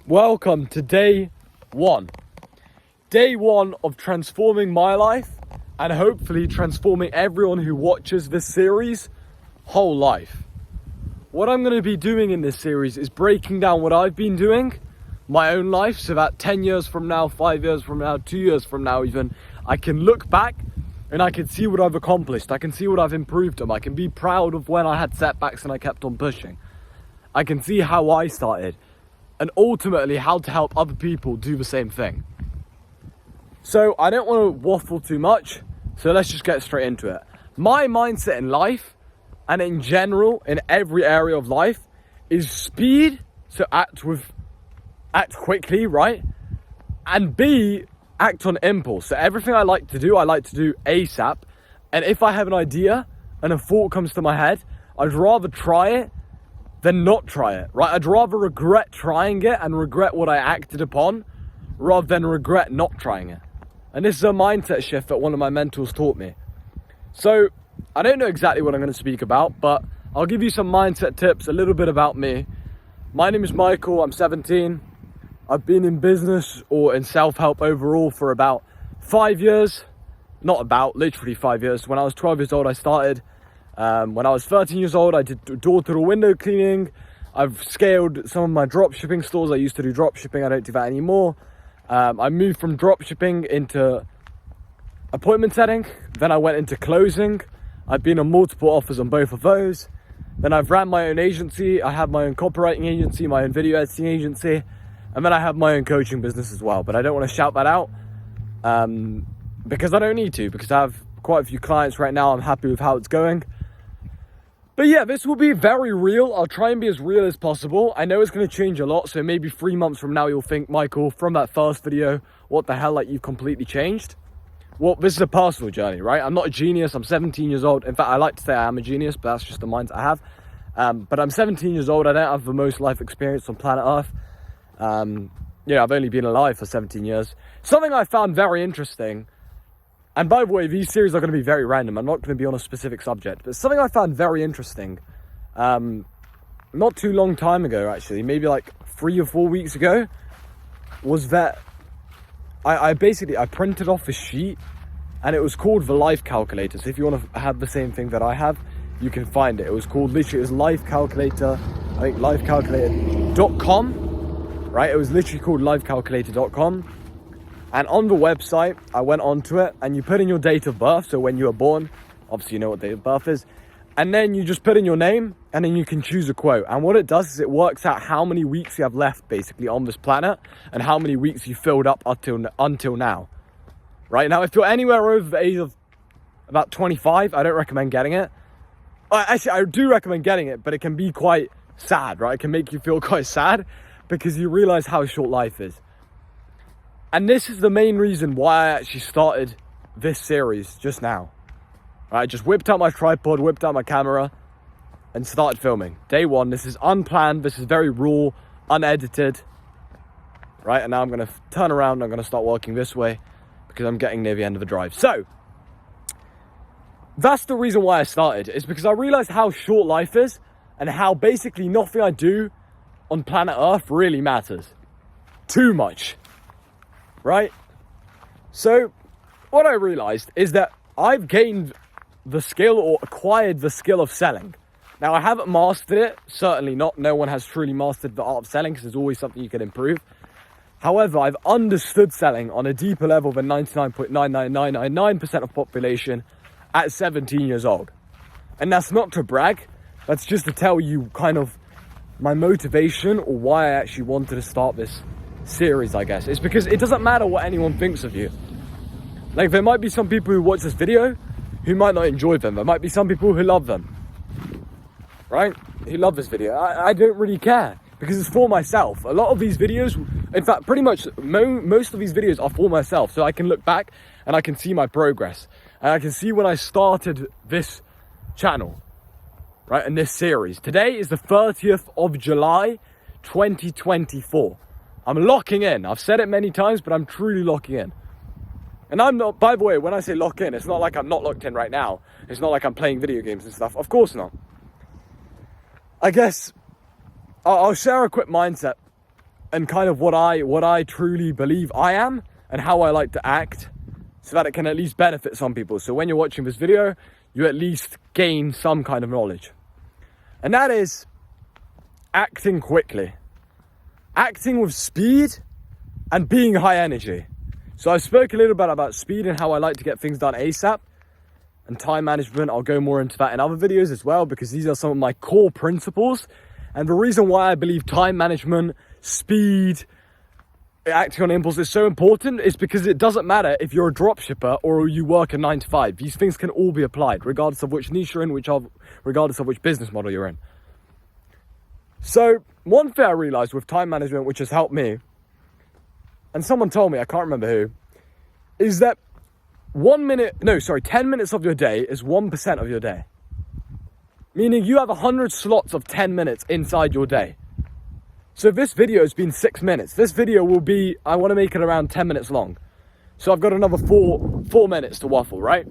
Welcome to day one. Day one of transforming my life and hopefully transforming everyone who watches this series whole life. What I'm going to be doing in this series is breaking down what I've been doing, my own life, so that 10 years from now, 5 years from now, 2 years from now even, I can look back and I can see what I've accomplished. I can see what I've improved on. I can be proud of when I had setbacks and I kept on pushing. I can see how I started and ultimately how to help other people do the same thing. So I don't want to waffle too much, so let's just get straight into it. My mindset in life and in general in every area of life is speed, so act quickly, right? And B, act on impulse. So everything I like to do ASAP. And if I have an idea and a thought comes to my head, I'd rather try it than not try it, right? I'd rather regret trying it and regret what I acted upon rather than regret not trying it. And this is a mindset shift that one of my mentors taught me. So I don't know exactly what I'm going to speak about, but I'll give you some mindset tips, a little bit about me. My name is Michael, I'm 17. I've been in business or in self-help overall for about 5 years. Literally 5 years. When I was 12 years old, I started. When I was 13 years old, I did door-to-door window cleaning. I've scaled some of my drop shipping stores. I used to do drop shipping. I don't do that anymore. I moved from drop shipping into appointment setting. Then I went into closing. I've been on multiple offers on both of those. Then I've ran my own agency. I have my own copywriting agency, my own video editing agency. And then I have my own coaching business as well. But I don't want to shout that out because I don't need to, because I have quite a few clients right now. I'm happy with how it's going. But yeah, this will be very real. I'll try and be as real as possible. I know it's going to change a lot. So maybe 3 months from now, you'll think, Michael, from that first video, what the hell, like you've completely changed. Well, this is a personal journey, right? I'm not a genius. I'm 17 years old. In fact, I like to say I am a genius, but that's just the mindset I have. But I'm 17 years old. I don't have the most life experience on planet Earth. I've only been alive for 17 years. Something I found very interesting, and by the way, these series are going to be very random. I'm not going to be on a specific subject, but something I found very interesting, not too long time ago, actually, maybe like 3 or 4 weeks ago, was that I printed off a sheet and it was called the Life Calculator. So if you want to have the same thing that I have, you can find it. It was called, literally, it was Life Calculator, I think lifecalculator.com, right? It was literally called lifecalculator.com. And on the website, I went onto it and you put in your date of birth. So when you were born, obviously you know what date of birth is. And then you just put in your name and then you can choose a quote. And what it does is it works out how many weeks you have left basically on this planet and how many weeks you filled up until now. Right? Now, if you're anywhere over the age of about 25, I don't recommend getting it. Actually, I do recommend getting it, but it can be quite sad, right? It can make you feel quite sad because you realize how short life is. And this is the main reason why I actually started this series just now. I just whipped out my tripod, whipped out my camera, and started filming. Day one, this is unplanned, this is very raw, unedited. Right, and now I'm gonna turn around, I'm gonna start walking this way because I'm getting near the end of the drive. So, that's the reason why I started, is because I realized how short life is and how basically nothing I do on planet Earth really matters. Too much. Right? So, what I realized is that I've gained the skill or acquired the skill of selling. Now, I haven't mastered it, certainly not. No one has truly mastered the art of selling because there's always something you can improve. However, I've understood selling on a deeper level than 99.99999% of population at 17 years old. And that's not to brag, that's just to tell you kind of my motivation or why I actually wanted to start this series, I guess. It's because it doesn't matter what anyone thinks of you. Like, there might be some people who watch this video who might not enjoy them. There might be some people who love them, right? Who love this video. I don't really care because it's for myself. A lot of these videos, in fact, pretty much most of these videos are for myself. So I can look back and I can see my progress. And I can see when I started this channel, right? And this series. Today is the 30th of July, 2024. I'm locking in. I've said it many times, but I'm truly locking in. And I'm not, by the way, when I say lock in, it's not like I'm not locked in right now. It's not like I'm playing video games and stuff. Of course not. I guess I'll share a quick mindset and kind of what I truly believe I am and how I like to act, so that it can at least benefit some people. So when you're watching this video, you at least gain some kind of knowledge. And that is acting quickly, acting with speed, and being high energy. So I spoke a little bit about speed and how I like to get things done ASAP, and time management. I'll go more into that in other videos as well, because these are some of my core principles. And the reason why I believe time management, speed, acting on impulse is so important is because it doesn't matter if you're a dropshipper or you work a 9 to 5. These things can all be applied, regardless of which niche you're in, regardless of which business model you're in. So one thing I realized with time management, which has helped me, and someone told me, I can't remember who, is that 10 minutes of your day is 1% of your day. Meaning you have 100 slots of 10 minutes inside your day. So this video has been 6 minutes. This video will be, I want to make it around 10 minutes long. So I've got another four minutes to waffle, right?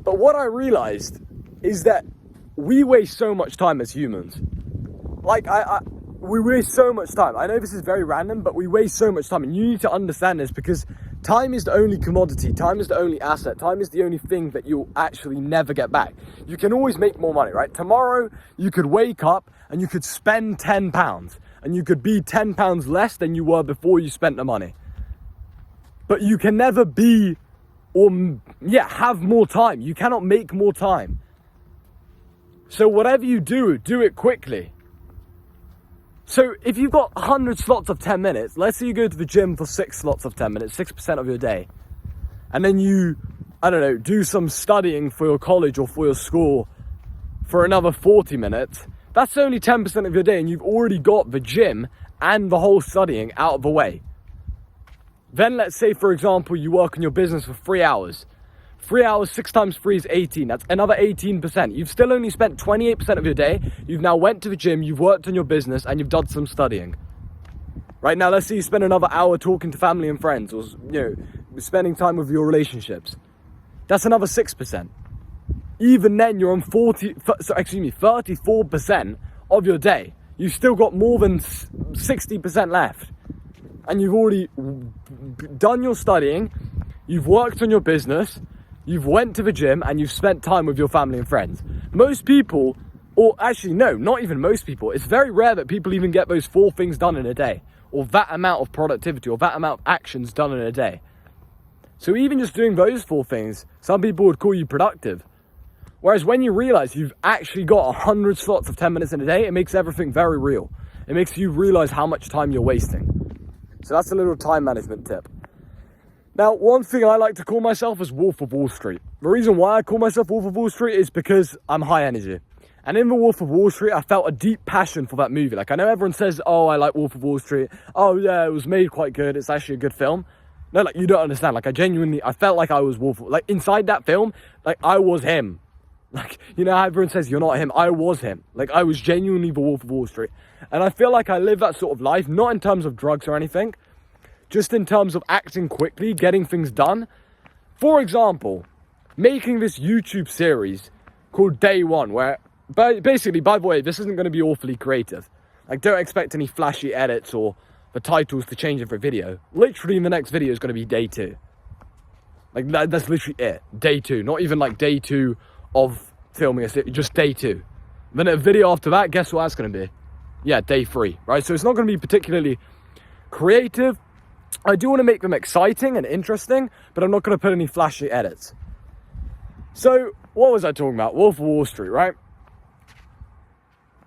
But what I realized is that we waste so much time as humans. Like, we waste so much time. I know this is very random, but we waste so much time. And you need to understand this, because time is the only commodity. Time is the only asset. Time is the only thing that you'll actually never get back. You can always make more money, right? Tomorrow, you could wake up and you could spend £10 and you could be £10 less than you were before you spent the money. But you can never have more time. You cannot make more time. So whatever you do, do it quickly. So if you've got 100 slots of 10 minutes, let's say you go to the gym for 6 slots of 10 minutes, 6% of your day, and then you, do some studying for your college or for your school for another 40 minutes, that's only 10% of your day, and you've already got the gym and the whole studying out of the way. Then let's say, for example, you work in your business for 3 hours. 3 hours, 6 times 3 is 18. That's another 18%. You've still only spent 28% of your day. You've now went to the gym, you've worked on your business, and you've done some studying. Right now, let's say you spend another hour talking to family and friends, or, spending time with your relationships. That's another 6%. Even then, you're on 34% of your day. You've still got more than 60% left. And you've already done your studying, you've worked on your business, you've went to the gym, and you've spent time with your family and friends. Most people, or actually no, not even most people, it's very rare that people even get those 4 things done in a day, or that amount of productivity, or that amount of actions done in a day. So even just doing those 4 things, some people would call you productive. Whereas when you realize you've actually got 100 slots of 10 minutes in a day, it makes everything very real. It makes you realize how much time you're wasting. So that's a little time management tip. Now, one thing I like to call myself is Wolf of Wall Street. The reason why I call myself Wolf of Wall Street is because I'm high energy. And in The Wolf of Wall Street, I felt a deep passion for that movie. Like, I know everyone says, oh, I like Wolf of Wall Street. Oh, yeah, it was made quite good. It's actually a good film. No, like, you don't understand. Like, I felt like I was Wolf. Like, inside that film, like, I was him. Like, how everyone says you're not him. I was him. Like, I was genuinely the Wolf of Wall Street. And I feel like I live that sort of life, not in terms of drugs or anything, just in terms of acting quickly, getting things done. For example, making this YouTube series called Day One, where basically, by the way, this isn't going to be awfully creative. Like, don't expect any flashy edits or the titles to change every video. Literally, the next video is going to be Day 2. Like, that's literally it. Day 2. Not even like Day 2 of filming a series, just Day 2. Then a video after that, guess what that's going to be? Yeah, Day 3, right? So it's not going to be particularly creative. I do want to make them exciting and interesting, but I'm not going to put any flashy edits. So, what was I talking about? Wolf of Wall Street, right?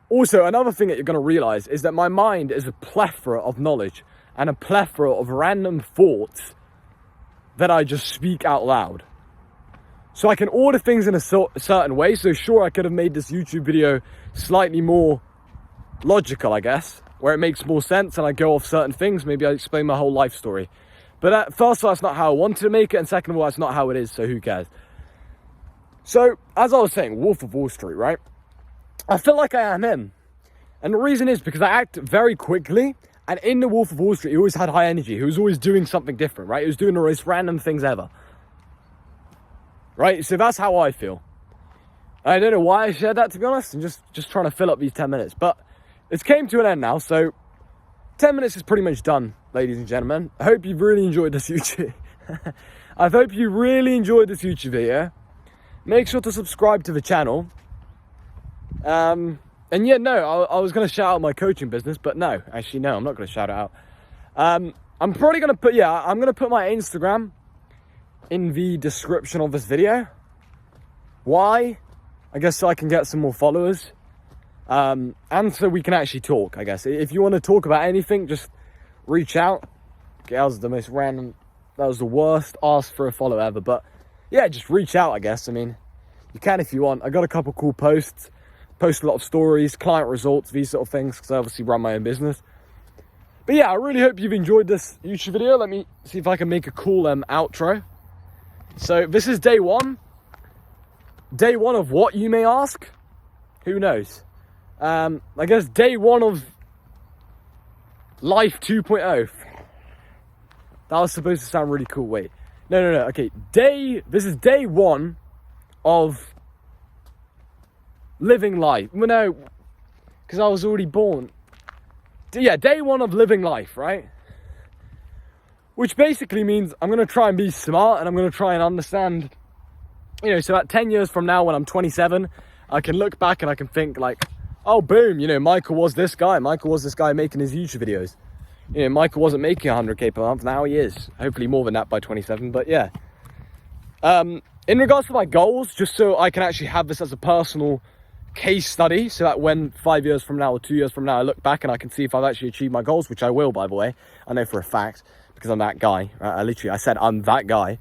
Also, another thing that you're going to realize is that my mind is a plethora of knowledge and a plethora of random thoughts that I just speak out loud. So I can order things in a certain way. So sure, I could have made this YouTube video slightly more logical, I guess, where it makes more sense and I go off certain things. Maybe I explain my whole life story. But first of all, that's not how I wanted to make it. And second of all, that's not how it is. So who cares? So as I was saying, Wolf of Wall Street, right? I feel like I am him. And the reason is because I act very quickly. And in the Wolf of Wall Street, he always had high energy. He was always doing something different, right? He was doing the most random things ever. Right? So that's how I feel. I don't know why I shared that, to be honest. I'm just trying to fill up these 10 minutes. But it's came to an end now. So 10 minutes is pretty much done, ladies and gentlemen. I hope you've really enjoyed this YouTube. I hope you really enjoyed this YouTube video. Make sure to subscribe to the channel. And yeah, no, I was going to shout out my coaching business, but no, actually, no, I'm not going to shout it out. I'm probably going to put, I'm going to put my Instagram in the description of this video. Why? I guess so I can get some more followers. And so we can actually talk, I guess. If you want to talk about anything, just reach out. Okay, that was the most random, that was the worst ask for a follow ever. But yeah, just reach out, I guess. I mean, you can if you want. I got a couple cool posts. Post a lot of stories, client results, these sort of things, because I obviously run my own business. But yeah, I really hope you've enjoyed this YouTube video. Let me see if I can make a cool outro. So this is day one. Day one of what, you may ask? Who knows? I guess day one of Life 2.0. That was supposed to sound really cool. Wait. No. Okay. This is day one of living life. Well, no, because I was already born. Yeah, day one of living life, right? Which basically means I'm going to try and be smart, and I'm going to try and understand, you know, so at 10 years from now, when I'm 27, I can look back and I can think like, oh, boom, you know, Michael was this guy. Michael was this guy making his YouTube videos. You know, Michael wasn't making 100K per month. Now he is. Hopefully more than that by 27, but yeah. In regards to my goals, just so I can actually have this as a personal case study, so that when 5 years from now or 2 years from now, I look back and I can see if I've actually achieved my goals, which I will, by the way. I know for a fact, because I'm that guy. I said I'm that guy.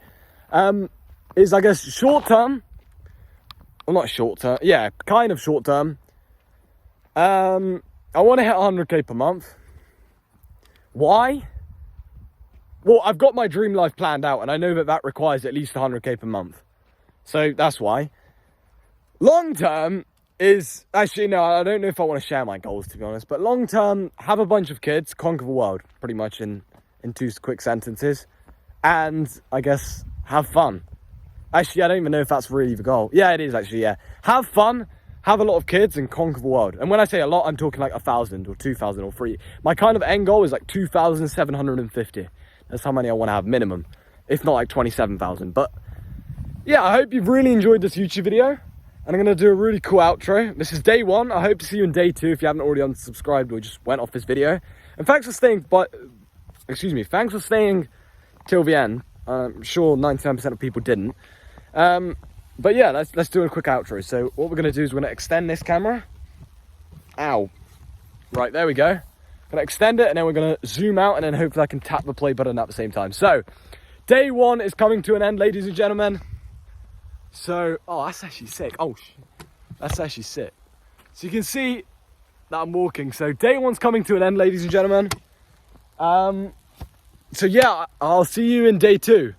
Is, I guess, short term. Well, not short term. Yeah, kind of short term. I want to hit 100K per month. Why? Well, I've got my dream life planned out, and I know that requires at least 100K per month. So that's why. Long term is, actually, no, I don't know if I want to share my goals, to be honest. But long term, have a bunch of kids, conquer the world, pretty much in 2 quick sentences. And I guess have fun. Actually, I don't even know if that's really the goal. Yeah, it is actually, yeah. Have fun, have a lot of kids, and conquer the world. And when I say a lot, I'm talking like 1,000 or 2,000 or 3. My kind of end goal is like 2,750. That's how many I want to have minimum. If not like 27,000. But yeah, I hope you've really enjoyed this YouTube video. And I'm going to do a really cool outro. This is day one. I hope to see you in day 2 if you haven't already unsubscribed or just went off this video. And thanks for staying, thanks for staying till the end. I'm sure 99% of people didn't. But yeah, let's do a quick outro. So what we're going to do is we're going to extend this camera. Ow. Right, there we go. Going to extend it, and then we're going to zoom out, and then hopefully I can tap the play button at the same time. So day one is coming to an end, ladies and gentlemen. So, oh, that's actually sick. Oh, that's actually sick. So you can see that I'm walking. So day one's coming to an end, ladies and gentlemen. So yeah, I'll see you in day 2.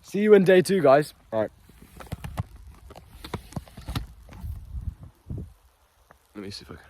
See you in day 2, guys. All right. Let me see if I can.